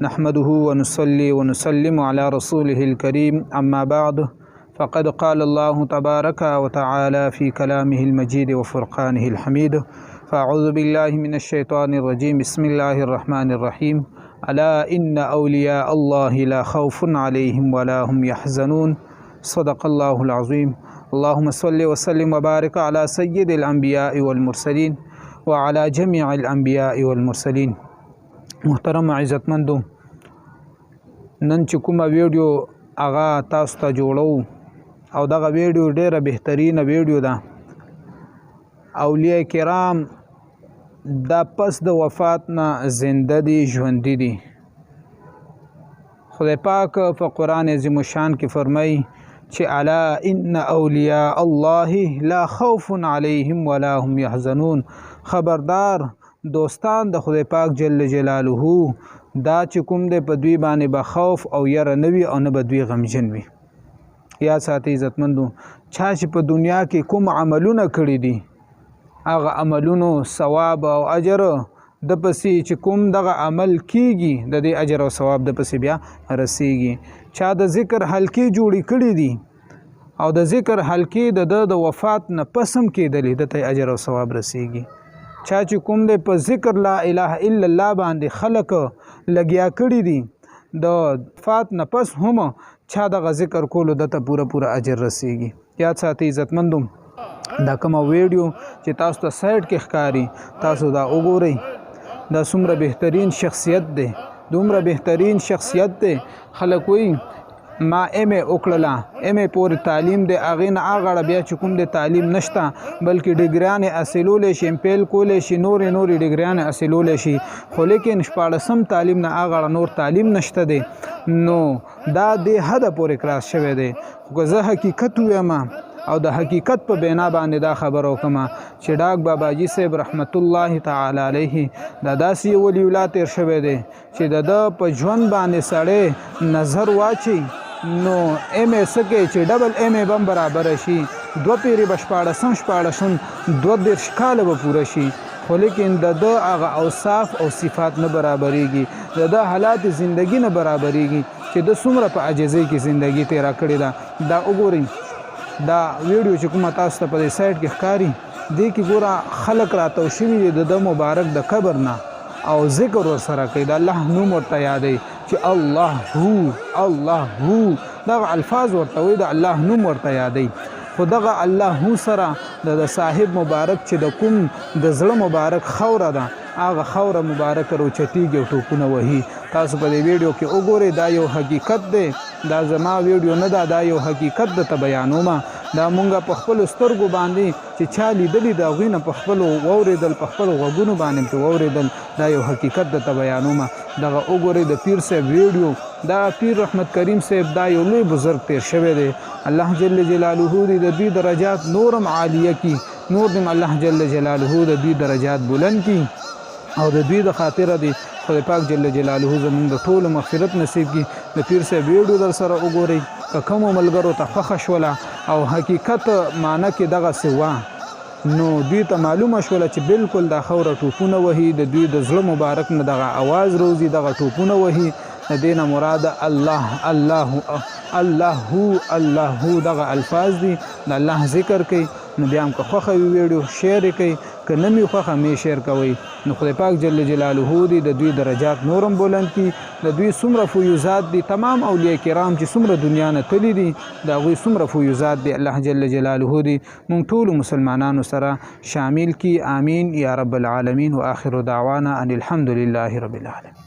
نحمده ونصلي ونسلم على رسوله الكريم أما بعد فقد قال الله تبارك وتعالى في كلامه المجيد وفرقانه الحميد فأعوذ بالله من الشيطان الرجيم بسم الله الرحمن الرحيم ألا إن أولياء الله لا خوف عليهم ولا هم يحزنون صدق الله العظيم اللهم صل وسلم وبارك على سيد الأنبياء والمرسلين وعلى جميع الأنبياء والمرسلين. محترم عزتمندو، نن چې کومه ویډیو هغه تاسو ته جوړو او دغه ویډیو ډیره بهترینه ویډیو ده. اولیاء کرام دا پس د وفات نه زنده دي، ژوندي دي. خدای پاک په قرآن عظیم الشان کې فرمایي چې الا ان اولیاء الله لا خوف علیهم ولا هم یحزنون. خبردار دوستان د خدای پاک جل جلاله دا چې کوم دی په دوی باندې به خوف او یره نه وي او نه به دوی غمجن وي. یا ساتي عزتمندو، چا چې په دنیا کې کوم عملونه کړي دي هغه عملونو ثواب او اجر د پسې چې کوم دغه عمل کیږي د دې اجر او ثواب د پسې بیا رسیږي. چا د ذکر حلقې جوړې کړي دي او د ذکر حلقې د وفات نه پسم کېدلې د ته اجر او ثواب رسیږي. چا چې کوم دی په ذکر لا اله الا الله باندې خلق لګیا کړي دي د وفات نه پس هم چا دغه ذکر کولو دته پوره اجر رسیږي. یاد ساتئ عزتمندو، دا کومه ویډیو چې تاسو ته سایډ کې ښکاري تاسو دا وګورئ. دا څومره بهترین شخصیت دی، دومره بهترین شخصیت دی. خلک وایي ما ام ای وکړله، ام ای پورې تعلیم دی، هغې نه هغه بیا چې کوم دی تعلیم نشته بلکې ډګریانې حاصلولی شي، امپیل کولی شي، نورې ډګریانې حاصلولی شي، خو لیکن 14 تعلیم نه هغه نور تعلیم نشته دی. نو دا دې حده پورې کراس شوی دی. خو زه حقیقت ویم او د حقیقت په بنا باندې دا خبر وکم چې ډاک باباجي صاحب رحمت الله تعالی علیه دا داسې ولی الله تیر شوی دی چې د په ژوند باندې سړی نظر واچي نو ام ای سکه چې ډبل ام ای بم برابر شي، 2 پیری بشپاړسم 22 کاله به پوره شي، خو لیکن د هغه اوصاف او صفات نه برابرېږي، د حالات زندگی نه برابرېږي چې د څومره په عاجزۍ کې زندگی تیرا کړې ده. دا وګورئ، دا ویډیو چې کومه تاسو ته په دې سایټ کې ښکاري دې کې ګوره خلک راتاو شوي دي د مبارک د قبر نه او ذکر ورسره کوي، د الله نوم ورته یادوي چې الله هو دغه الفاظ ورته وایي، د الله نوم ورته یادوي. خو دغه الله هو سره د صاحب مبارک چې د کوم د زړه مبارک خوره ده هغه خوره مبارک روچتیږي او ټوپونه وهي. تاسو په دې ویډیو کې وګورئ، دا یو حقیقت دی، دا زما ویډیو نه ده، دا یو حقیقت درته بیانوم. دا مونږ په خپلو سترګو باندې چې چا لیدلي د هغوی نه په خپلو واورېدل، په خپلو غوږونو باندې پرې واورېدل، دا یو حقیقت درته بیانوم. دغه وګورئ د پیر صاحب ویډیو، دا پیر رحمت کریم صاحب دا یو لوی بزرګ تیر شوی دی. الله جل جلاله دې د دوی درجات نورم عالیه کی، نور دې الله جل جلاله د دوی درجات بلند کی او د دوی د خاطره دی خدای پاک جل جلاله زموږ د ټولو مغفرت نصیب کی. د پیر صاحب ویډیو در سره وګورئ، که کومو ملګرو ته خوښه شوله او حقیقت معنی کې دغه سوا نو دوی ته معلومه شوله چې بالکل دا خوره ټوپونه وهي، د دوی د زړه مبارک نه دغه اواز روزي، دغه ټوپونه وهي. د دې نه مراد الله هو دغه الفاظ دي، د الله ذکر کوي. نو بیا هم که خوښه وي ویډیو شیر کوي، که نه مې خوښه مې شیر کوئ. نو خدای پاک جل جلاله دې د دوی درجات نورم بلند کړي. د دوی څومره فیوزات دي، تمام اولیاء کرام چې څومره دنیا نه تللي دي د هغوی څومره فیوزات دي، الله جل جلاله دې موږ ټولو مسلمانانو سره شامل کړي. آمین یا رب العالمین. و آخر دعوانا ان الحمد لله رب العالمین.